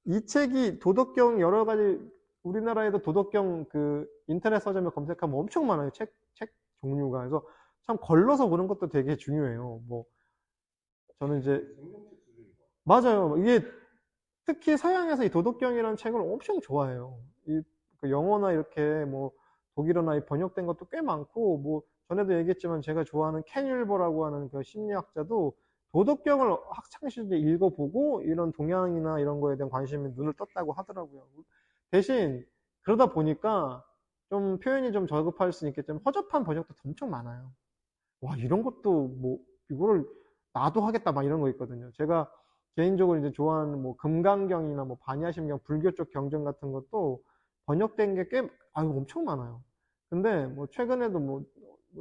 이 책이 도덕경 여러 가지, 우리나라에도 도덕경 그 인터넷 서점에 검색하면 엄청 많아요. 책 종류가. 그래서 참 걸러서 보는 것도 되게 중요해요. 뭐, 저는 이제, 맞아요. 이게 특히 서양에서 이 도덕경이라는 책을 엄청 좋아해요. 그 영어나 이렇게 뭐 독일어나 번역된 것도 꽤 많고, 뭐 전에도 얘기했지만 제가 좋아하는 켄 윌버라고 하는 그 심리학자도 도덕경을 학창 시절에 읽어보고 이런 동양이나 이런 거에 대한 관심이 눈을 떴다고 하더라고요. 대신 그러다 보니까 좀 표현이 좀 저급할 수 있겠지만 허접한 번역도 엄청 많아요. 와, 이런 것도 뭐 이거를 나도 하겠다 막 이런 거 있거든요. 제가 개인적으로 이제 좋아하는 뭐 금강경이나 뭐 반야심경, 불교 쪽 경전 같은 것도 번역된 게 꽤 엄청 많아요. 근데 뭐 최근에도 뭐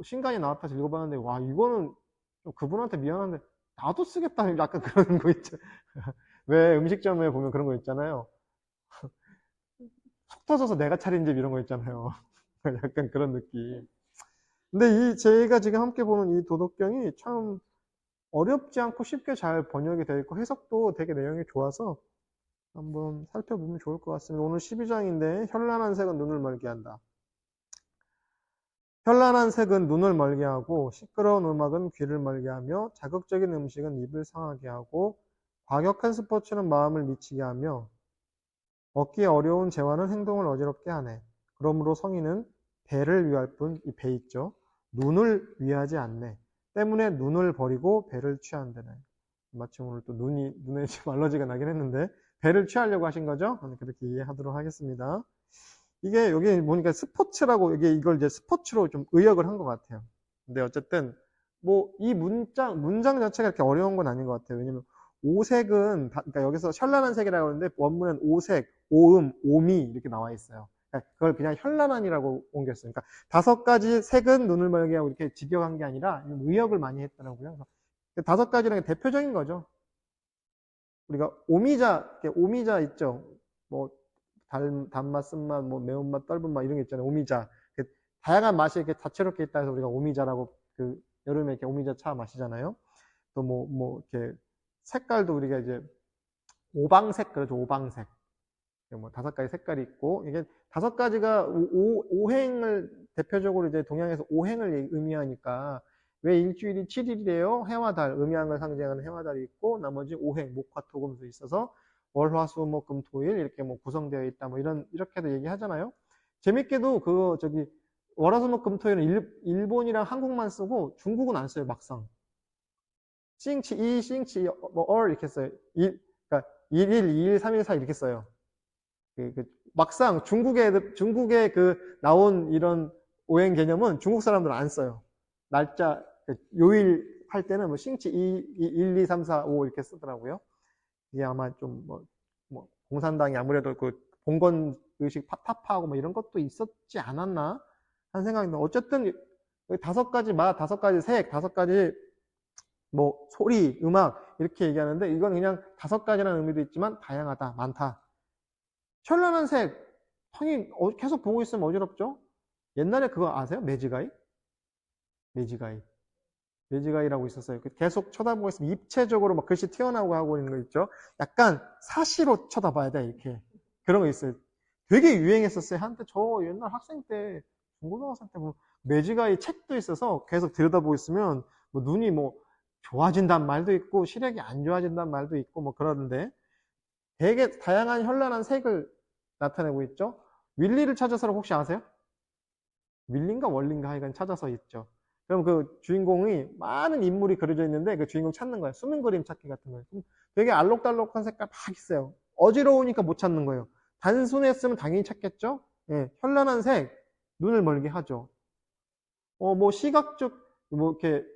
신간이 나왔다 해서 읽어봤는데, 와, 이거는 좀 그분한테 미안한데 나도 쓰겠다 약간 그런 거 있죠. 왜 음식점에 보면 그런 거 있잖아요. 속 터져서 내가 차린 집 이런 거 있잖아요. 약간 그런 느낌. 근데 제가 지금 함께 보는 이 도덕경이 참 어렵지 않고 쉽게 잘 번역이 되어 있고 해석도 되게 내용이 좋아서 한번 살펴보면 좋을 것 같습니다. 오늘 12장인데 현란한 색은 눈을 멀게 한다. 현란한 색은 눈을 멀게 하고 시끄러운 음악은 귀를 멀게 하며 자극적인 음식은 입을 상하게 하고 과격한 스포츠는 마음을 미치게 하며 얻기 어려운 재화는 행동을 어지럽게 하네. 그러므로 성인은 배를 위할 뿐, 이 배 있죠. 눈을 위하지 않네. 때문에 눈을 버리고 배를 취한다네. 마침 오늘 또 눈에 지금 알러지가 나긴 했는데, 배를 취하려고 하신 거죠? 그렇게 이해하도록 하겠습니다. 이게 여기 보니까 스포츠라고, 이걸 이제 스포츠로 좀 의역을 한 것 같아요. 근데 어쨌든, 뭐, 이 문장 자체가 그렇게 어려운 건 아닌 것 같아요. 왜냐면, 오색은, 그러니까 여기서 현란한 색이라고 하는데, 원문은 오색, 오음, 오미, 이렇게 나와 있어요. 그러니까 그걸 그냥 현란한이라고 옮겼어요. 그러니까 5가지 색은 눈을 멀게 하고 이렇게 직역한 게 아니라, 의역을 많이 했더라고요. 5가지는 대표적인 거죠. 우리가 오미자 있죠. 뭐 단맛, 쓴맛, 뭐 매운맛, 떫은맛 이런 게 있잖아요. 오미자. 다양한 맛이 이렇게 다채롭게 있다 해서 우리가 오미자라고 여름에 이렇게 오미자 차 마시잖아요. 또 이렇게 색깔도 우리가 이제 오방색 그러죠. 오방색. 뭐 5가지 색깔이 있고 이게 5가지가 오행을 대표적으로 이제 동양에서 오행을 의미하니까 왜 일주일이 7일이래요? 해와 달, 음양을 상징하는 해와 달이 있고 나머지 오행, 목화, 토, 금수 있어서 월, 화, 수, 목, 금, 토, 일 이렇게 뭐 구성되어 있다. 뭐 이렇게도 얘기하잖아요. 재밌게도 월, 화, 수, 목, 금, 토, 일은 일본이랑 한국만 쓰고 중국은 안 써요. 막상. 싱치, 싱치, 얼 이렇게 써요. 그러니까 1일, 2일, 3일, 4일 이렇게 써요. 막상 중국에 나온 이런 오행 개념은 중국 사람들은 안 써요. 날짜, 요일 할 때는 뭐 싱치 1, 2, 3, 4, 5 이렇게 쓰더라고요. 이게 아마 좀 공산당이 아무래도 봉건 의식 타파하고 뭐 이런 것도 있었지 않았나 하는 생각이 듭니다. 어쨌든 5가지 맛, 5가지 색, 5가지 뭐 소리, 음악 이렇게 얘기하는데 이건 그냥 5가지라는 의미도 있지만 다양하다, 많다. 현란한 색, 형이 계속 보고 있으면 어지럽죠? 옛날에 그거 아세요? 매지가이? 매지가이라고 있었어요. 계속 쳐다보고 있으면 입체적으로 막 글씨 튀어나오고 하고 있는 거 있죠? 약간 사시로 쳐다봐야 돼, 이렇게. 그런 거 있어요. 되게 유행했었어요. 한때 저 옛날 학생 때, 중고등학생 때 매지가이 책도 있어서 계속 들여다보고 있으면 눈이 좋아진다는 말도 있고 시력이 안 좋아진다는 말도 있고 그러는데 되게 다양한 현란한 색을 나타내고 있죠. 윌리를 찾아서를 혹시 아세요? 윌리인가 월리인가 하여간 찾아서 있죠. 그럼 그 주인공이 많은 인물이 그려져 있는데 그 주인공 찾는 거예요. 숨은 그림 찾기 같은 거예요. 되게 알록달록한 색깔 막 있어요. 어지러우니까 못 찾는 거예요. 단순했으면 당연히 찾겠죠. 예, 현란한 색, 눈을 멀게 하죠. 시각적 이렇게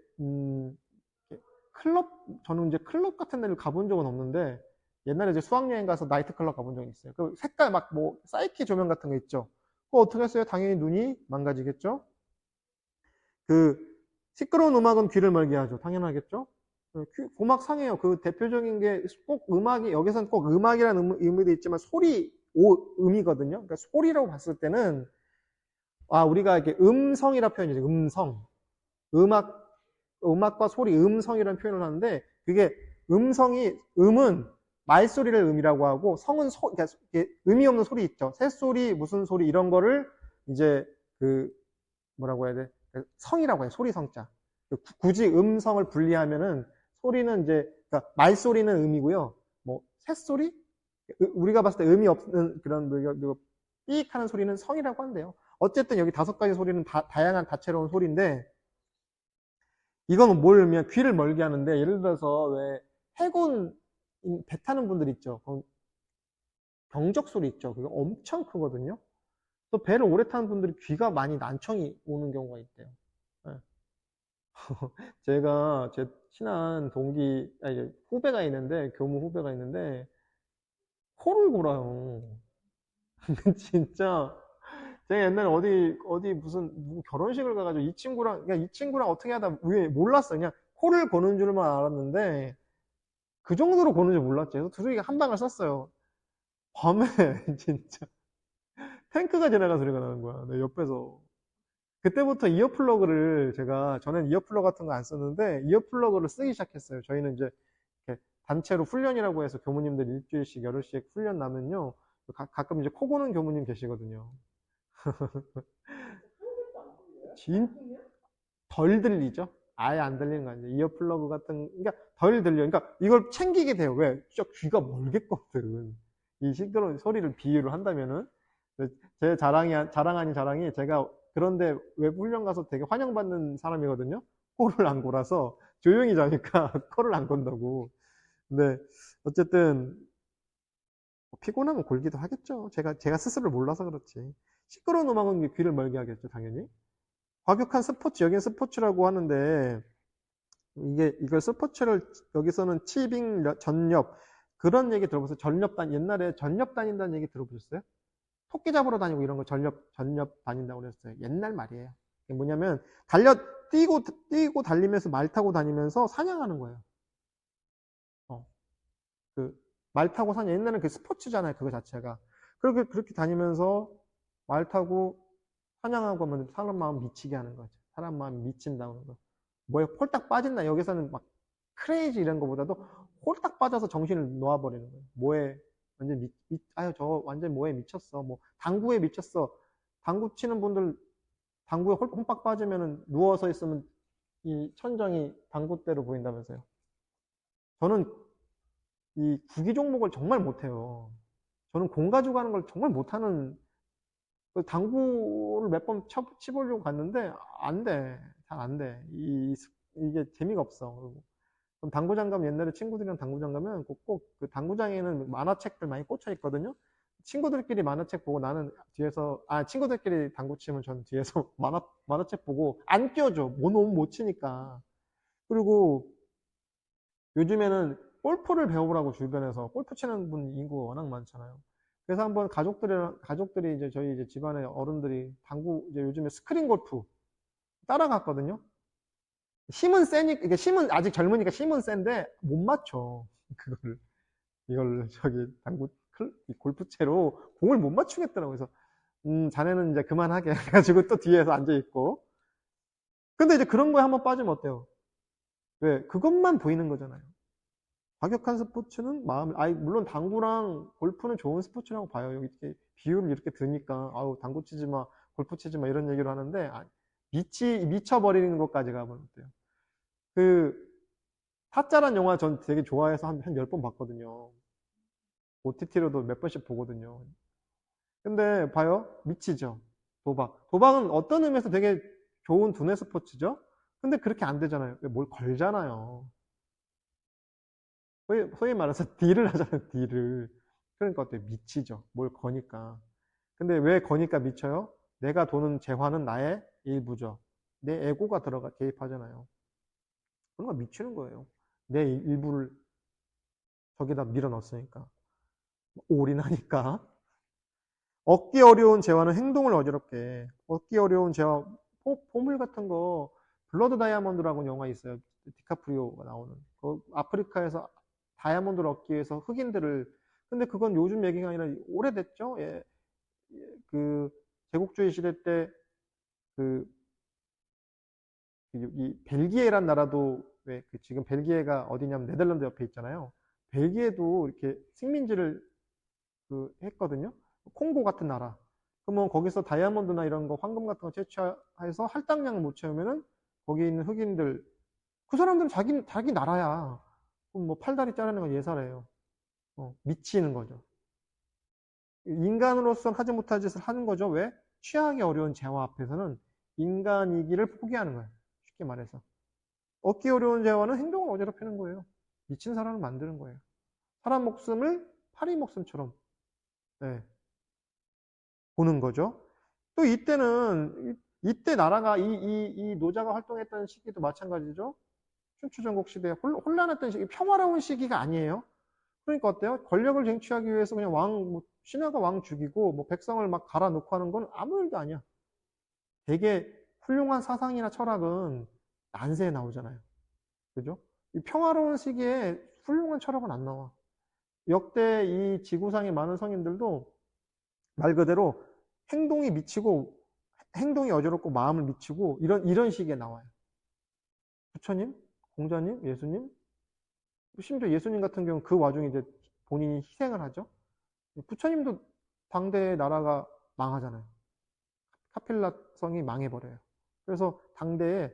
저는 이제 클럽 같은 데를 가본 적은 없는데 옛날에 이제 수학여행 가서 나이트클럽 가본 적이 있어요. 그 색깔 사이키 조명 같은 거 있죠. 그거 어떻게 했어요? 당연히 눈이 망가지겠죠? 시끄러운 음악은 귀를 멀게 하죠. 당연하겠죠? 고막 상해요. 대표적인 게 꼭 여기서는 꼭 음악이라는 의미도 있지만 음이거든요. 그러니까 소리라고 봤을 때는, 우리가 이렇게 음성이라 표현이죠. 음성. 음악과 소리, 음성이라는 표현을 하는데, 음은 말소리를 음이라고 하고 성은 그러니까 의미 없는 소리 있죠. 새소리, 무슨 소리 이런 거를 이제 그 뭐라고 해야 돼? 성이라고 해요. 소리 성자. 굳이 음성을 분리하면은 소리는 이제 그러니까 말소리는 음이고요. 뭐 새소리? 우리가 봤을 때 의미 없는 그런 삐익 하는 소리는 성이라고 한대요. 어쨌든 여기 5가지 소리는 다양한 다채로운 소리인데 이거는 뭘 의미하면 귀를 멀게 하는데 예를 들어서 왜 해군 배 타는 분들 있죠. 경적 소리 있죠. 그게 엄청 크거든요. 또 배를 오래 타는 분들이 귀가 많이 난청이 오는 경우가 있대요. 네. 제가 제 친한 아니, 후배가 있는데 교무 후배가 있는데 코를 골아요. 근데 진짜 제가 옛날에 어디 무슨 누구 결혼식을 가가지고 이 친구랑 어떻게 하다 몰랐어요. 그냥 코를 고는 줄만 알았는데 그 정도로 고는 줄 몰랐죠. 그래서 두들기가 한 방을 쐈어요. 밤에 진짜 탱크가 지나간 소리가 나는 거야. 내 옆에서. 그때부터 이어플러그를 제가 전엔 이어플러그 같은 거 안 썼는데 이어플러그를 쓰기 시작했어요. 저희는 이제 이렇게 단체로 훈련이라고 해서 교무님들 일주일씩 열흘씩 훈련 나면요. 가끔 이제 코 고는 교무님 계시거든요. 덜 들리죠? 아예 안 들리는 거 아니에요. 이어플러그 같은, 그러니까 덜 들려. 그러니까 이걸 챙기게 돼요. 왜? 진짜 귀가 멀겠거든. 이 시끄러운 소리를 비유를 한다면은. 제 자랑 아닌 자랑이 제가 그런데 외부 훈련 가서 되게 환영받는 사람이거든요. 코를 안 골아서 조용히 자니까 코를 안 건다고. 근데 어쨌든 피곤하면 골기도 하겠죠. 제가 스스로를 몰라서 그렇지. 시끄러운 음악은 귀를 멀게 하겠죠, 당연히. 과격한 스포츠, 여긴 스포츠라고 하는데, 이걸 스포츠를, 여기서는 치빙, 전렵, 그런 얘기 들어보세요. 옛날에 전렵 다닌다는 얘기 들어보셨어요? 토끼 잡으러 다니고 이런 거 전렵 다닌다고 그랬어요. 옛날 말이에요. 이게 뭐냐면, 뛰고 달리면서 말 타고 다니면서 사냥하는 거예요. 그, 말 타고 옛날에는 그 스포츠잖아요. 그거 자체가. 그렇게 다니면서 말 타고 사냥하고 하면 사람 마음 미치게 하는 거죠. 사람 마음 미친다는 거. 뭐에 홀딱 빠진다. 여기서는 막 크레이지 이런 거보다도 홀딱 빠져서 정신을 놓아버리는 거예요. 뭐에 완전 아유, 저 완전 뭐에 미쳤어. 뭐, 당구에 미쳤어. 당구 치는 분들, 당구에 홀딱 빠지면은 누워서 있으면 이 천정이 당구대로 보인다면서요. 저는 이 구기 종목을 정말 못해요. 저는 공 가지고 가는 걸 정말 못하는, 당구를 몇 번 치보려고 갔는데, 안 돼. 잘 안 돼. 이게 재미가 없어. 그럼 당구장 가면 옛날에 친구들이랑 당구장 가면 꼭 그 당구장에는 만화책들 많이 꽂혀 있거든요. 친구들끼리 만화책 보고 나는 뒤에서, 친구들끼리 당구 치면 저는 뒤에서 만화책 보고 안 껴줘. 너무 못 치니까. 그리고 요즘에는 골프를 배워보라고 주변에서 골프 치는 분 인구가 워낙 많잖아요. 그래서 한번 가족들이 이제 저희 이제 집안의 어른들이 이제 요즘에 스크린 골프 따라갔거든요. 힘은 세니까, 이게 힘은 아직 젊으니까 힘은 센데 못 맞춰. 그거를. 이걸 이 골프채로 공을 못 맞추겠더라고요. 그래서, 자네는 이제 그만하게 해가지고 또 뒤에서 앉아있고. 근데 이제 그런 거에 한번 빠지면 어때요? 왜? 그것만 보이는 거잖아요. 과격한 스포츠는 물론 당구랑 골프는 좋은 스포츠라고 봐요. 여기 이렇게 비율을 이렇게 드니까, 당구 치지 마, 골프 치지 마, 이런 얘기를 하는데, 미쳐버리는 것까지 가면 어때요? 타짜란 영화 전 되게 좋아해서 한 10번 봤거든요. OTT로도 몇 번씩 보거든요. 근데 봐요. 미치죠. 도박은 어떤 의미에서 되게 좋은 두뇌 스포츠죠? 근데 그렇게 안 되잖아요. 뭘 걸잖아요. 소위 말해서 딜을 하잖아요, 딜을. 그러니까 어때요? 미치죠. 뭘 거니까. 근데 왜 거니까 미쳐요? 내가 도는 재화는 나의 일부죠. 내 에고가 개입하잖아요. 그러니까 미치는 거예요. 내 일부를 저기다 밀어 넣었으니까. 올인하니까. 얻기 어려운 재화는 행동을 어지럽게. 얻기 어려운 재화, 보물 같은 거, 블러드 다이아몬드라고 영화 있어요. 디카프리오가 나오는. 아프리카에서 다이아몬드를 얻기 위해서 근데 그건 요즘 얘기가 아니라 오래됐죠? 예. 그, 제국주의 시대 때, 그, 이 벨기에란 나라도, 지금 벨기에가 어디냐면 네덜란드 옆에 있잖아요. 벨기에도 이렇게 식민지를 했거든요. 콩고 같은 나라. 그러면 거기서 다이아몬드나 이런 거, 황금 같은 거 채취해서 할당량을 못 채우면은 거기 있는 흑인들, 그 사람들은 자기 나라야. 그럼 뭐 팔다리 자르는 건 예사래요. 미치는 거죠. 인간으로서는 하지 못할 짓을 하는 거죠. 왜? 취하기 어려운 재화 앞에서는 인간이기를 포기하는 거예요. 쉽게 말해서. 얻기 어려운 재화는 행동을 어지럽히는 거예요. 미친 사람을 만드는 거예요. 사람 목숨을 파리 목숨처럼 네, 보는 거죠. 또 이때 나라가 이 노자가 활동했던 시기도 마찬가지죠. 춘추전국 시대에 혼란했던 시기, 평화로운 시기가 아니에요. 그러니까 어때요? 권력을 쟁취하기 위해서 그냥 신하가 왕 죽이고 뭐 백성을 막 갈아놓고 하는 건 아무 일도 아니야. 되게 훌륭한 사상이나 철학은 난세에 나오잖아요. 그죠? 이 평화로운 시기에 훌륭한 철학은 안 나와. 역대 이 지구상의 많은 성인들도 말 그대로 행동이 미치고 행동이 어지럽고 마음을 미치고 이런 시기에 나와요. 부처님, 공자님, 예수님, 심지어 예수님 같은 경우는 그 와중에 이제 본인이 희생을 하죠. 부처님도 당대의 나라가 망하잖아요. 카필라 성이 망해버려요. 그래서 당대에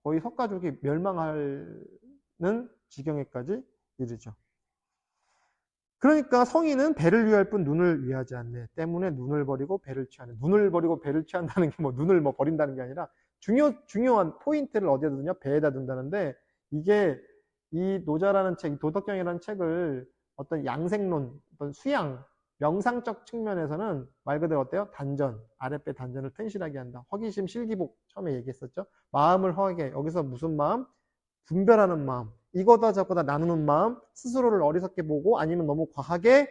거의 석가족이 멸망하는 지경에까지 이르죠. 그러니까 성인은 배를 위할 뿐 눈을 위하지 않네. 때문에 눈을 버리고 배를 취하네. 눈을 버리고 배를 취한다는 게 눈을 버린다는 게 아니라 중요한 포인트를 어디다 두냐? 배에다 둔다는데 이게 이 노자라는 책, 도덕경이라는 책을 어떤 양생론, 어떤 수양, 명상적 측면에서는 말 그대로 어때요? 단전, 아랫배 단전을 튼실하게 한다. 허기심, 실기복 처음에 얘기했었죠. 마음을 허하게. 여기서 무슨 마음? 분별하는 마음. 이거다 저거다 나누는 마음, 스스로를 어리석게 보고 아니면 너무 과하게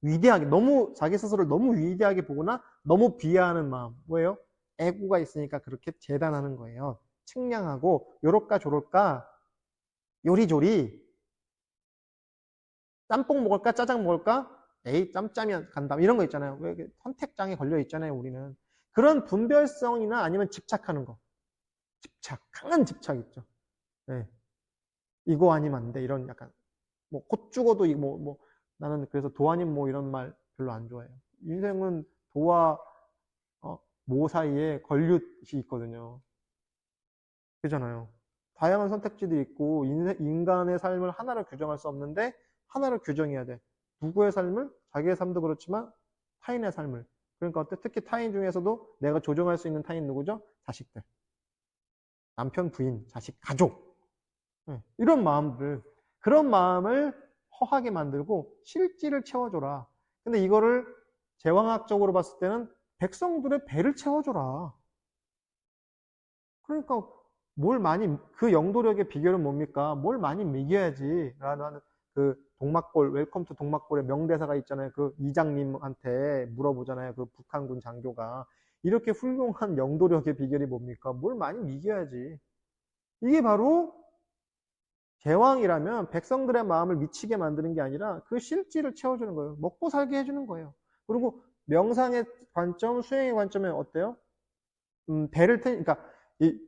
위대하게, 너무 자기 스스로를 너무 위대하게 보거나 너무 비하하는 마음. 뭐예요? 애고가 있으니까 그렇게 재단하는 거예요. 측량하고 요럴까 저럴까 요리조리 짬뽕 먹을까 짜장 먹을까? 에이 짬짜면 간다. 이런 거 있잖아요. 왜 선택장애 걸려 있잖아요. 우리는. 그런 분별성이나 아니면 집착하는 거. 강한 집착 있죠. 네. 이거 아니면 안 돼. 이런 약간 곧 죽어도 나는 그래서 도아님 이런 말 별로 안 좋아해요. 인생은 도와 모 사이에 걸윳이 있거든요. 그잖아요. 다양한 선택지도 있고 인간의 삶을 하나로 규정할 수 없는데 하나를 규정해야 돼. 누구의 삶을? 자기의 삶도 그렇지만 타인의 삶을. 그러니까 어때? 특히 타인 중에서도 내가 조정할 수 있는 타인 누구죠? 자식들. 남편, 부인, 자식, 가족. 네. 이런 마음들. 그런 마음을 허하게 만들고 실지를 채워줘라. 근데 이거를 제왕학적으로 봤을 때는 백성들의 배를 채워줘라. 그러니까 그 영도력의 비결은 뭡니까? 뭘 많이 먹여야지. 라는 동막골, 웰컴 투 동막골의 명대사가 있잖아요. 그 이장님한테 물어보잖아요. 그 북한군 장교가. 이렇게 훌륭한 영도력의 비결이 뭡니까? 뭘 많이 먹여야지. 이게 바로 제왕이라면 백성들의 마음을 미치게 만드는 게 아니라 그 실지를 채워주는 거예요. 먹고 살게 해주는 거예요. 그리고 명상의 관점, 수행의 관점은 어때요? 그러니까 이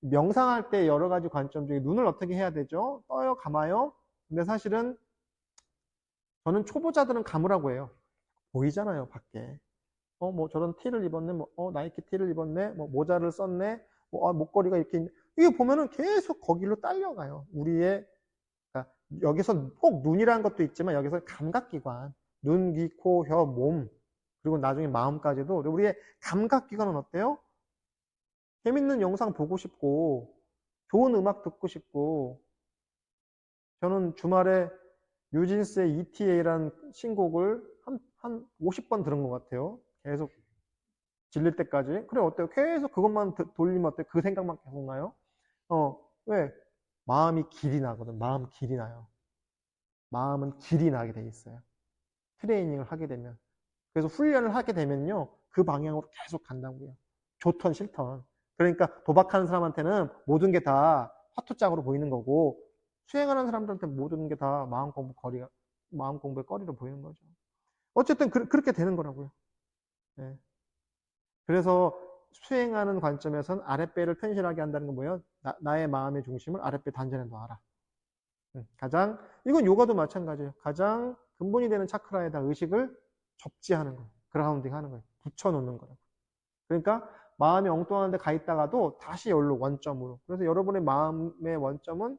명상할 때 여러 가지 관점 중에 눈을 어떻게 해야 되죠? 떠요, 감아요? 근데 사실은 저는 초보자들은 감으라고 해요. 보이잖아요, 밖에. 저런 티를 입었네, 나이키 티를 입었네, 모자를 썼네, 목걸이가 이렇게 이거 보면은 계속 거기로 딸려가요. 그러니까 여기서 꼭 눈이라는 것도 있지만 여기서 감각기관, 눈, 귀, 코, 혀, 몸, 그리고 나중에 마음까지도 우리의 감각기관은 어때요? 재밌는 영상 보고 싶고 좋은 음악 듣고 싶고 저는 주말에 뉴진스의 ETA라는 신곡을 한 50번 들은 것 같아요. 계속 질릴 때까지. 그래 어때요? 계속 그것만 돌리면 어때요? 그 생각만 계속 나요? 왜? 마음이 길이 나거든. 마음 길이 나요. 마음은 길이 나게 돼 있어요. 트레이닝을 하게 되면. 그래서 훈련을 하게 되면요. 그 방향으로 계속 간다고요. 좋던 싫던. 그러니까 도박하는 사람한테는 모든 게 다 화투장으로 보이는 거고 수행하는 사람들한테 모든 게 다 마음 공부의 거리로 보이는 거죠. 어쨌든 그렇게 되는 거라고요. 네. 그래서 수행하는 관점에서는 아랫배를 튼실하게 한다는 건 뭐예요? 나의 마음의 중심을 아랫배 단전에 놓아라. 이건 요가도 마찬가지예요. 가장 근본이 되는 차크라에다 의식을 접지하는 거예요. 그라운딩 하는 거예요. 붙여놓는 거예요. 그러니까 마음이 엉뚱한 데 가 있다가도 다시 여기로 원점으로. 그래서 여러분의 마음의 원점은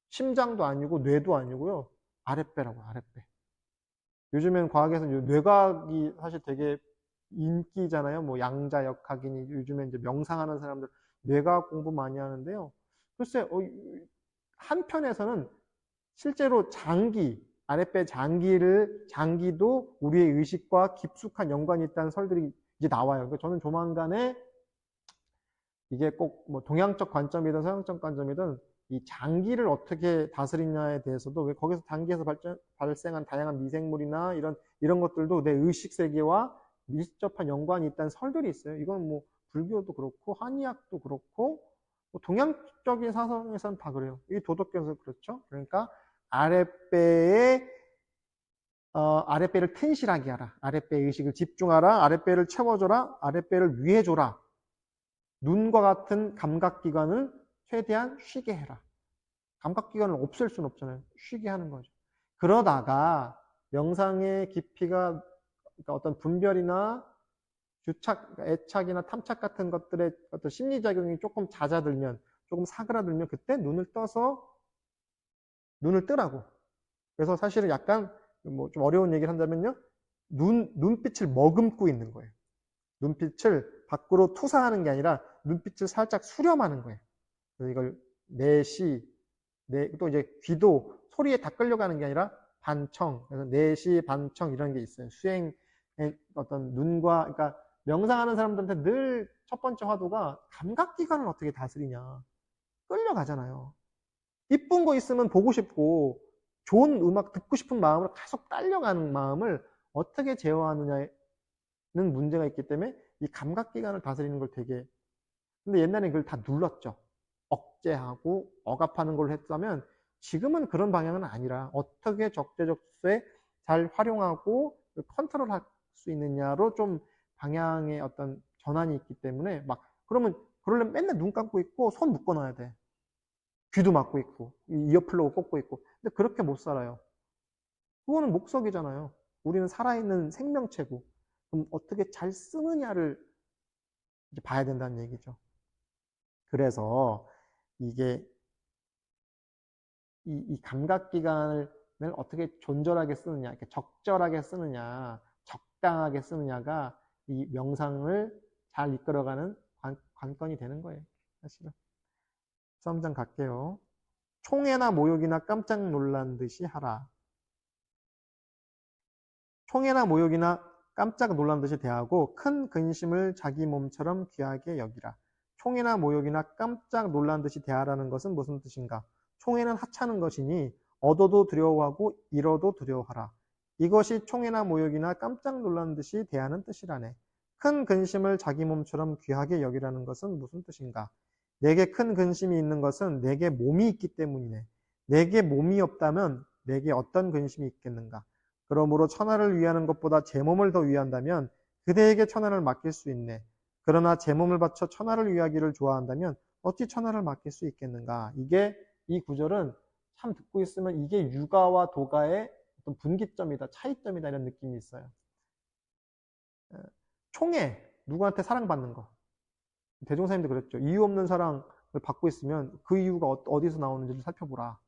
심장도 아니고 뇌도 아니고요. 아랫배라고, 아랫배. 요즘엔 과학에서 뇌과학이 사실 되게 인기잖아요. 뭐 양자역학이니 요즘에 이제 명상하는 사람들 뇌과학 공부 많이 하는데요. 글쎄, 한편에서는 실제로 아랫배 장기도 우리의 의식과 깊숙한 연관이 있다는 설들이 이제 나와요. 그러니까 저는 조만간에 이게 꼭 뭐 동양적 관점이든 서양적 관점이든 이 장기를 어떻게 다스리냐에 대해서도 왜 거기서 장기에서 발생한 다양한 미생물이나 이런 것들도 내 의식 세계와 밀접한 연관이 있다는 설들이 있어요. 이건 뭐 불교도 그렇고 한의학도 그렇고 뭐 동양적인 사상에서는 다 그래요. 이 도덕경에서 그렇죠. 그러니까 아랫배를 튼실하게 하라. 아랫배 의식을 집중하라. 아랫배를 채워줘라. 아랫배를 위해줘라. 눈과 같은 감각기관을 최대한 쉬게 해라. 감각기관을 없앨 수는 없잖아요. 쉬게 하는 거죠. 그러다가 명상의 깊이가 그러니까 어떤 분별이나 애착이나 탐착 같은 것들의 어떤 심리작용이 조금 잦아들면, 조금 사그라들면 그때 눈을 뜨라고. 그래서 사실은 약간 뭐 좀 어려운 얘기를 한다면요. 눈빛을 머금고 있는 거예요. 눈빛을 밖으로 투사하는 게 아니라 눈빛을 살짝 수렴하는 거예요. 그래서 이걸 또 이제 귀도 소리에 다 끌려가는 게 아니라 반청, 그래서 내시, 반청 이런 게 있어요. 수행의 어떤 그러니까 명상하는 사람들한테 늘 첫 번째 화두가 감각기관을 어떻게 다스리냐. 끌려가잖아요. 이쁜 거 있으면 보고 싶고, 좋은 음악 듣고 싶은 마음으로 계속 딸려가는 마음을 어떻게 제어하느냐는 문제가 있기 때문에 이 감각기관을 다스리는 걸 근데 옛날엔 그걸 다 눌렀죠. 억제하고 억압하는 걸로 했다면 지금은 그런 방향은 아니라 어떻게 적재적소에 잘 활용하고 컨트롤할 수 있느냐로 좀 방향의 어떤 전환이 있기 때문에 그러려면 맨날 눈 감고 있고 손 묶어놔야 돼. 귀도 막고 있고 이어플러그 꽂고 있고. 근데 그렇게 못 살아요. 그거는 목석이잖아요. 우리는 살아있는 생명체고 그럼 어떻게 잘 쓰느냐를 이제 봐야 된다는 얘기죠. 그래서 이게 이 감각기관을 어떻게 존절하게 쓰느냐, 이렇게 적절하게 쓰느냐, 적당하게 쓰느냐가 이 명상을 잘 이끌어가는 관건이 되는 거예요. 사실은. 3장 갈게요. 총애나 모욕이나 깜짝 놀란 듯이 하라. 총애나 모욕이나 깜짝 놀란 듯이 대하고 큰 근심을 자기 몸처럼 귀하게 여기라. 총애나 모욕이나 깜짝 놀란 듯이 대하라는 것은 무슨 뜻인가? 총애는 하찮은 것이니 얻어도 두려워하고 잃어도 두려워하라. 이것이 총애나 모욕이나 깜짝 놀란 듯이 대하는 뜻이라네. 큰 근심을 자기 몸처럼 귀하게 여기라는 것은 무슨 뜻인가? 내게 큰 근심이 있는 것은 내게 몸이 있기 때문이네. 내게 몸이 없다면 내게 어떤 근심이 있겠는가? 그러므로 천하를 위하는 것보다 제 몸을 더 위한다면 그대에게 천하를 맡길 수 있네. 그러나 제 몸을 바쳐 천하를 위하기를 좋아한다면 어찌 천하를 맡길 수 있겠는가? 이 구절은 참 듣고 있으면 이게 유가와 도가의 어떤 분기점이다, 차이점이다 이런 느낌이 있어요. 총애, 누구한테 사랑받는 거. 대종사님도 그랬죠. 이유 없는 사랑을 받고 있으면 그 이유가 어디서 나오는지를 살펴보라.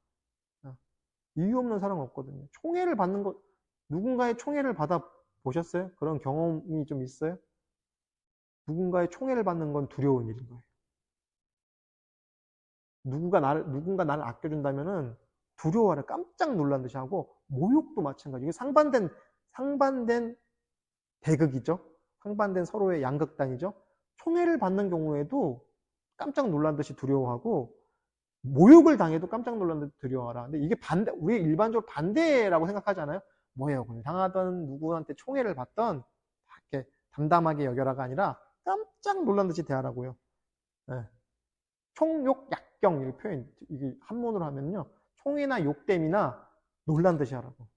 이유 없는 사랑은 없거든요. 총애를 받는 것, 누군가의 총애를 받아 보셨어요? 그런 경험이 좀 있어요? 누군가의 총애를 받는 건 두려운 일인 거예요. 누군가 나를 아껴준다면은 두려워하라. 깜짝 놀란 듯이 하고, 모욕도 마찬가지. 이게 상반된 대극이죠. 상반된 서로의 양극단이죠. 총애를 받는 경우에도 깜짝 놀란 듯이 두려워하고, 모욕을 당해도 깜짝 놀란 듯이 두려워하라. 근데 이게 우리 일반적으로 반대라고 생각하잖아요. 모욕을 당하던 누구한테 총애를 받던 이렇게 담담하게 여겨라가 아니라 깜짝 놀란 듯이 대하라고요. 네. 총욕 약경 이 표현 이게 한문으로 하면요. 총이나 욕됨이나 놀란 듯이 하라고.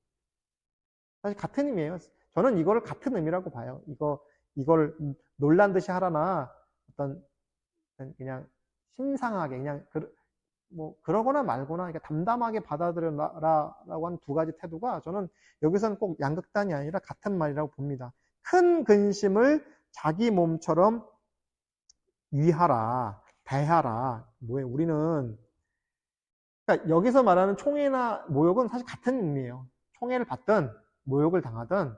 사실 같은 의미예요. 저는 이거를 같은 의미라고 봐요. 이걸 놀란 듯이 하라나 어떤 그냥 심상하게 그냥 뭐 그러거나 말거나 그러니까 담담하게 받아들여라라고 한 두 가지 태도가 저는 여기서는 꼭 양극단이 아니라 같은 말이라고 봅니다. 큰 근심을 자기 몸처럼 위하라, 대하라. 뭐예요? 우리는 그러니까 여기서 말하는 총애나 모욕은 사실 같은 의미예요. 총애를 받든 모욕을 당하든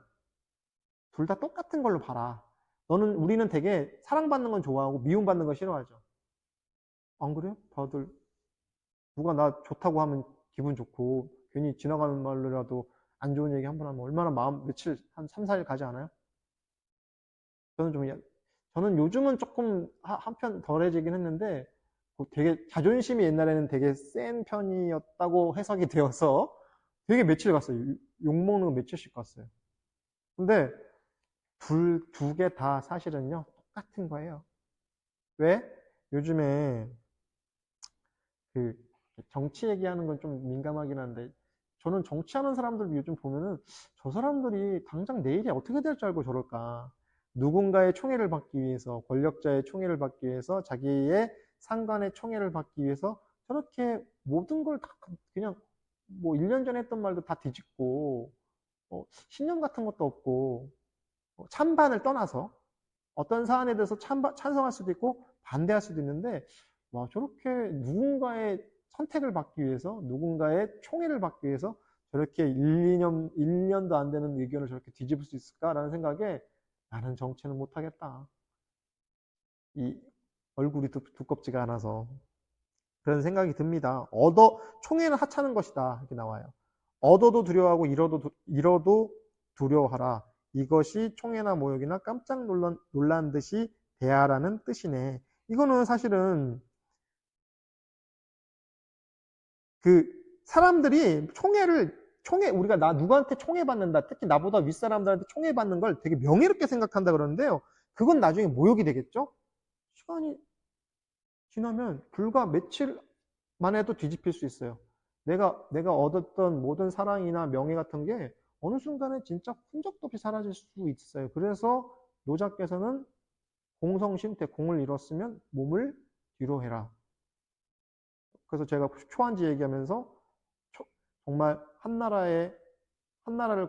둘 다 똑같은 걸로 봐라. 우리는 되게 사랑받는 건 좋아하고 미움받는 건 싫어하죠. 안 그래요? 다들 누가 나 좋다고 하면 기분 좋고 괜히 지나가는 말로라도 안 좋은 얘기 한 번 하면 얼마나 마음 며칠 한 3, 4일 가지 않아요? 저는 요즘은 조금 한편 덜해지긴 했는데 되게 자존심이 옛날에는 되게 센 편이었다고 해석이 되어서 되게 며칠 갔어요. 욕먹는 거 며칠씩 갔어요. 근데 두 개 다 사실은요 똑같은 거예요. 왜? 요즘에 그 정치 얘기하는 건 좀 민감하긴 한데 저는 정치하는 사람들 요즘 보면은 저 사람들이 당장 내일이 어떻게 될 줄 알고 저럴까. 누군가의 총애를 받기 위해서, 권력자의 총애를 받기 위해서, 자기의 상관의 총애를 받기 위해서 저렇게 모든 걸 다 그냥 뭐 1년 전에 했던 말도 다 뒤집고 신념 같은 것도 없고 찬반을 떠나서 어떤 사안에 대해서 찬성할 수도 있고 반대할 수도 있는데 와 저렇게 누군가의 선택을 받기 위해서 누군가의 총애를 받기 위해서 저렇게 1년도 안 되는 의견을 저렇게 뒤집을 수 있을까라는 생각에 나는 정치는 못하겠다. 이 얼굴이 두껍지가 않아서 그런 생각이 듭니다. 총애는 하찮은 것이다 이렇게 나와요. 얻어도 두려워하고 잃어도 두려워하라. 이것이 총애나 모욕이나 깜짝 놀란 듯이 대하라는 뜻이네. 이거는 사실은 그 사람들이 우리가 누구한테 총애받는다, 특히 나보다 윗사람들한테 총애받는 걸 되게 명예롭게 생각한다 그러는데요. 그건 나중에 모욕이 되겠죠? 시간이 지나면 불과 며칠 만에도 뒤집힐 수 있어요. 내가 얻었던 모든 사랑이나 명예 같은 게 어느 순간에 진짜 흔적도 없이 사라질 수 있어요. 그래서 노자께서는 공성심태, 공을 이뤘으면 몸을 뒤로 해라. 그래서 제가 초한지 얘기하면서 정말 한나라를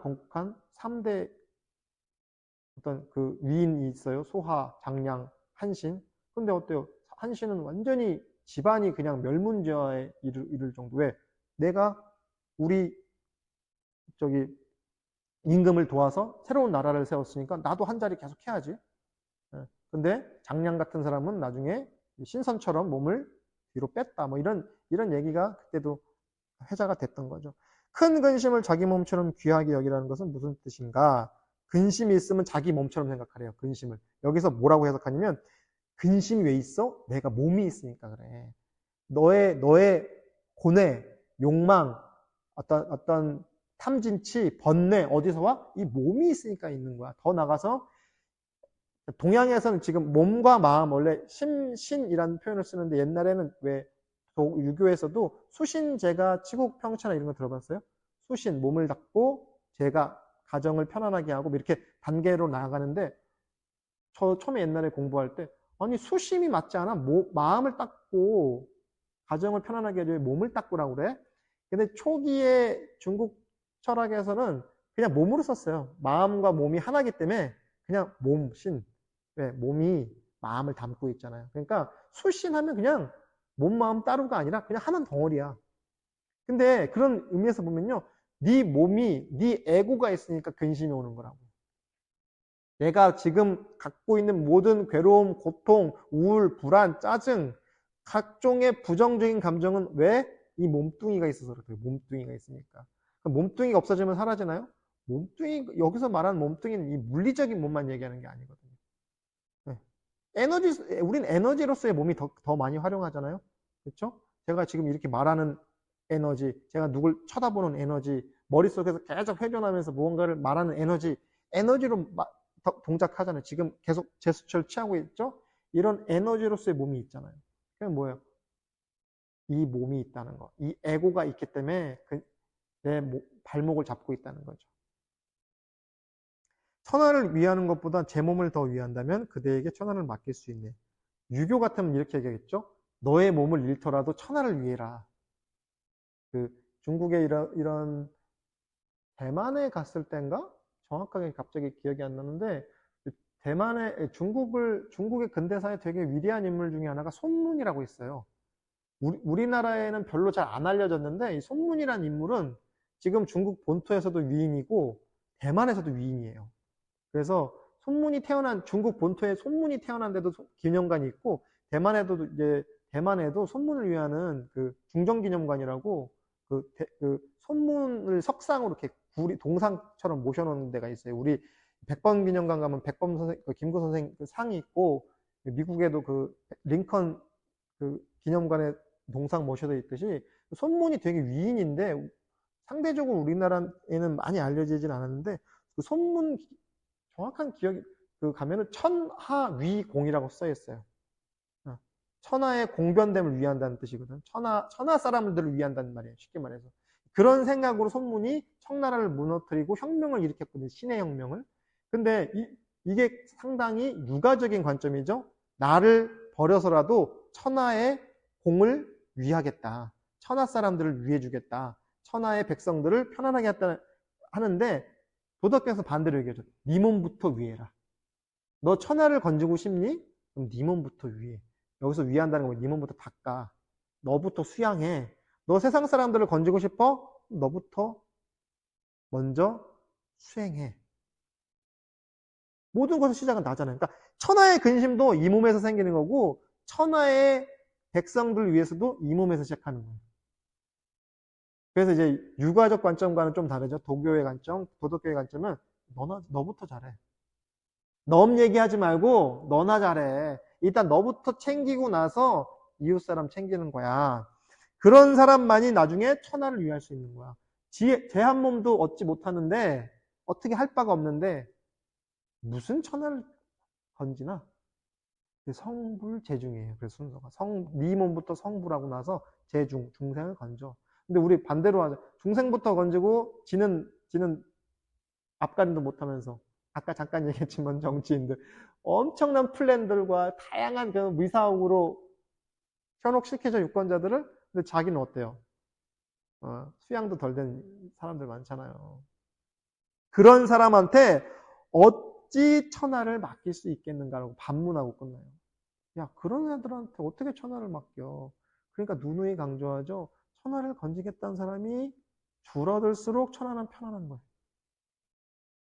건국한 3대 어떤 그 위인이 있어요. 소하, 장량, 한신. 근데 어때요? 한신은 완전히 집안이 그냥 멸문지화에 이를 정도. 왜? 내가 우리 저기 임금을 도와서 새로운 나라를 세웠으니까 나도 한 자리 계속 해야지. 근데 장량 같은 사람은 나중에 신선처럼 몸을 뒤로 뺐다. 뭐 이런 얘기가 그때도 회자가 됐던 거죠. 큰 근심을 자기 몸처럼 귀하게 여기라는 것은 무슨 뜻인가? 근심이 있으면 자기 몸처럼 생각하래요. 근심을. 여기서 뭐라고 해석하냐면 근심이 왜 있어? 내가 몸이 있으니까 그래. 너의 고뇌, 욕망, 어떤 탐진치, 번뇌 어디서 와? 이 몸이 있으니까 있는 거야. 더 나가서 동양에서는 지금 몸과 마음 원래 신이라는 표현을 쓰는데 옛날에는 왜 유교에서도 수신제가 치국평천하 이런 거 들어봤어요? 수신, 몸을 닦고 제가 가정을 편안하게 하고 이렇게 단계로 나아가는데 저 처음에 옛날에 공부할 때 아니 수심이 맞지 않아? 마음을 닦고 가정을 편안하게 해줘야 몸을 닦으라고 그래? 근데 초기에 중국 철학에서는 그냥 몸으로 썼어요. 마음과 몸이 하나기 때문에 그냥 몸, 신. 왜? 몸이 마음을 담고 있잖아요. 그러니까 수신하면 그냥 몸, 마음 따로가 아니라 그냥 하나는 덩어리야. 근데 그런 의미에서 보면요. 네 몸이, 네 에고가 있으니까 근심이 오는 거라고. 내가 지금 갖고 있는 모든 괴로움, 고통, 우울, 불안, 짜증, 각종의 부정적인 감정은 왜? 이 몸뚱이가 있어서 그래요. 몸뚱이가 있으니까. 몸뚱이가 없어지면 사라지나요? 여기서 말하는 몸뚱이는 이 물리적인 몸만 얘기하는 게 아니거든요. 네. 우린 에너지로서의 몸이 더 많이 활용하잖아요. 그렇죠? 제가 지금 이렇게 말하는 에너지, 제가 누굴 쳐다보는 에너지, 머릿속에서 계속 회전하면서 무언가를 말하는 에너지로 동작하잖아요. 지금 계속 제스처를 취하고 있죠? 이런 에너지로서의 몸이 있잖아요. 그게 뭐예요? 이 몸이 있다는 거. 이 에고가 있기 때문에 내 발목을 잡고 있다는 거죠. 천하를 위하는 것보다 제 몸을 더 위한다면 그대에게 천하를 맡길 수 있네. 유교 같으면 이렇게 얘기하겠죠? 너의 몸을 잃더라도 천하를 위해라. 그 중국에 이런 대만에 갔을 땐가? 정확하게 갑자기 기억이 안 나는데 대만의 중국의 근대사에 되게 위대한 인물 중에 하나가 손문이라고 있어요. 우리나라에는 별로 잘 안 알려졌는데 이 손문이라는 인물은 지금 중국 본토에서도 위인이고 대만에서도 위인이에요. 그래서 중국 본토에 손문이 태어난 데도 기념관이 있고 대만에도 손문을 위하는 그 중정기념관이라고 그 손문을 석상으로 이렇게 동상처럼 모셔놓는 데가 있어요. 우리 백범 기념관 가면 백범 선생, 김구 선생 그 상이 있고 미국에도 그 링컨 그 기념관에 동상 모셔져 있듯이 손문이 되게 위인인데 상대적으로 우리나라에는 많이 알려지진 않았는데 그 손문 정확한 기억이 가면은 천하위공이라고 써 있어요. 천하의 공변됨을 위한다는 뜻이거든. 천하 사람들을 위한다는 말이에요. 쉽게 말해서. 그런 생각으로 손문이 청나라를 무너뜨리고 혁명을 일으켰거든요. 신의 혁명을. 근데 이게 상당히 유가적인 관점이죠. 나를 버려서라도 천하의 공을 위하겠다. 천하 사람들을 위해주겠다. 천하의 백성들을 편안하게 하는데 도덕경에서 반대로 얘기하죠. 네 몸부터 위해라. 너 천하를 건지고 싶니? 그럼 네 몸부터 위해. 여기서 위한다는 건 네 몸부터 닦아. 너부터 수양해. 너 세상 사람들을 건지고 싶어? 너부터 먼저 수행해. 모든 것의 시작은 나잖아요. 그러니까 천하의 근심도 이 몸에서 생기는 거고 천하의 백성들을 위해서도 이 몸에서 시작하는 거예요. 그래서 이제 유가적 관점과는 좀 다르죠. 도교의 관점, 도덕교의 관점은 너부터 잘해. 너 얘기하지 말고 너나 잘해. 일단 너부터 챙기고 나서 이웃 사람 챙기는 거야. 그런 사람만이 나중에 천하를 위할 수 있는 거야. 제 한 몸도 얻지 못하는데 어떻게 할 바가 없는데 무슨 천하를 건지나? 성불재중이에요. 그래서 순서가 네 몸부터 성불하고 나서 중생을 건져. 근데 우리 반대로 하죠. 중생부터 건지고 지는 앞가림도 못하면서 아까 잠깐 얘기했지만 정치인들 엄청난 플랜들과 다양한 그 미사옥으로 현혹시켜줘 유권자들을. 근데 자기는 어때요? 수양도 덜 된 사람들 많잖아요. 그런 사람한테 어찌 천하를 맡길 수 있겠는가라고 반문하고 끝나요. 야, 그런 애들한테 어떻게 천하를 맡겨? 그러니까 누누이 강조하죠. 천하를 건지겠다는 사람이 줄어들수록 천하는 편안한 거예요.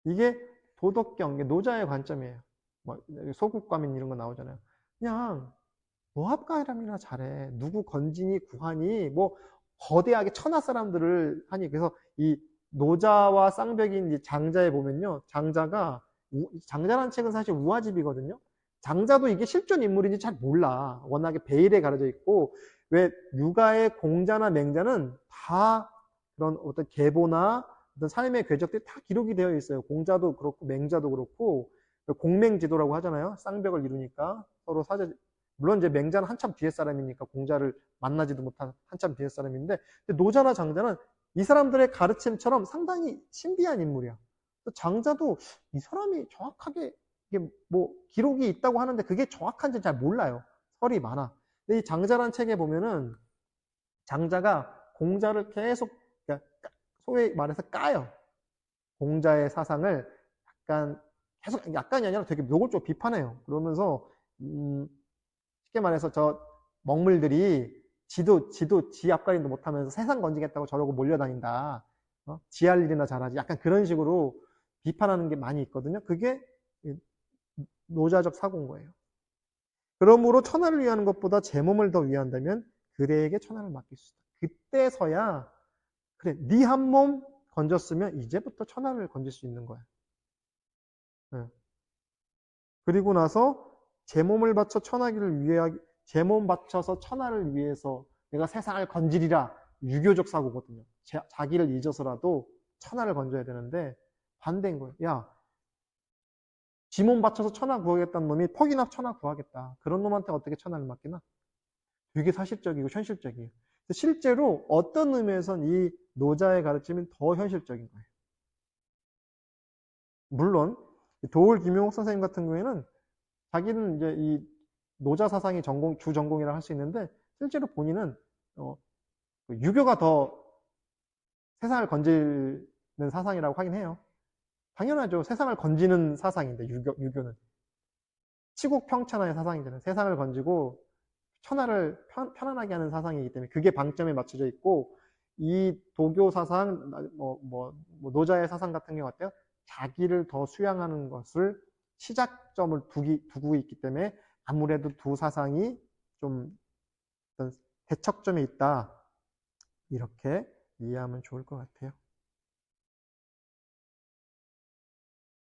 이게 도덕경, 노자의 관점이에요. 뭐 소국과민 이런 거 나오잖아요. 그냥 모합가이람이나 잘해. 누구 건지니 구하니 뭐 거대하게 천하 사람들을 하니. 그래서 이 노자와 쌍벽인 장자에 보면요. 장자라는 책은 사실 우화집이거든요. 장자도 이게 실존 인물인지 잘 몰라. 워낙에 베일에 가려져 있고, 왜 육아의 공자나 맹자는 다 그런 어떤 계보나 어떤 삶의 궤적들이 다 기록이 되어 있어요. 공자도 그렇고 맹자도 그렇고 공맹지도라고 하잖아요. 쌍벽을 이루니까 서로 물론 이제 맹자는 한참 뒤에 사람이니까 공자를 만나지도 못한 한참 뒤에 사람인데 노자나 장자는 이 사람들의 가르침처럼 상당히 신비한 인물이야. 장자도 이 사람이 정확하게 이게 뭐 기록이 있다고 하는데 그게 정확한지 잘 몰라요. 설이 많아. 근데 이 장자라는 책에 보면은 장자가 공자를 계속 소위 말해서 까요. 공자의 사상을 약간이 아니라 되게 노골적으로 비판해요. 그러면서 쉽게 말해서 저 먹물들이 지 앞가림도 못하면서 세상 건지겠다고 저러고 몰려다닌다. 지 할 일이나 잘하지. 약간 그런 식으로 비판하는 게 많이 있거든요. 그게 노자적 사고인 거예요. 그러므로 천하를 위하는 것보다 제 몸을 더 위한다면 그대에게 천하를 맡길 수 있다. 그때서야 그래, 네 한 몸 건졌으면 이제부터 천하를 건질 수 있는 거야. 네. 그리고 나서 제 몸을 바쳐 제 몸 바쳐서 천하를 위해서 내가 세상을 건지리라. 유교적 사고거든요. 자기를 잊어서라도 천하를 건져야 되는데 반대인 거예요. 야, 지 몸 바쳐서 천하 구하겠다는 놈이 퍽이나 천하 구하겠다. 그런 놈한테 어떻게 천하를 맡기나? 되게 사실적이고 현실적이에요. 실제로 어떤 의미에선 이 노자의 가르침은 더 현실적인 거예요. 물론 도울 김용옥 선생님 같은 경우에는 자기는 이제 이 노자 사상이 주 전공이라 할 수 있는데 실제로 본인은 유교가 더 세상을 건지는 사상이라고 하긴 해요. 당연하죠. 세상을 건지는 사상인데 유교는 치국평천하의 사상이잖아요. 세상을 건지고 천하를 편안하게 하는 사상이기 때문에 그게 방점에 맞춰져 있고, 이 도교 사상, 노자의 사상 같은 경우 어때요? 자기를 더 수양하는 것을 시작점을 두고 있기 때문에 아무래도 두 사상이 좀 어떤 대척점에 있다, 이렇게 이해하면 좋을 것 같아요.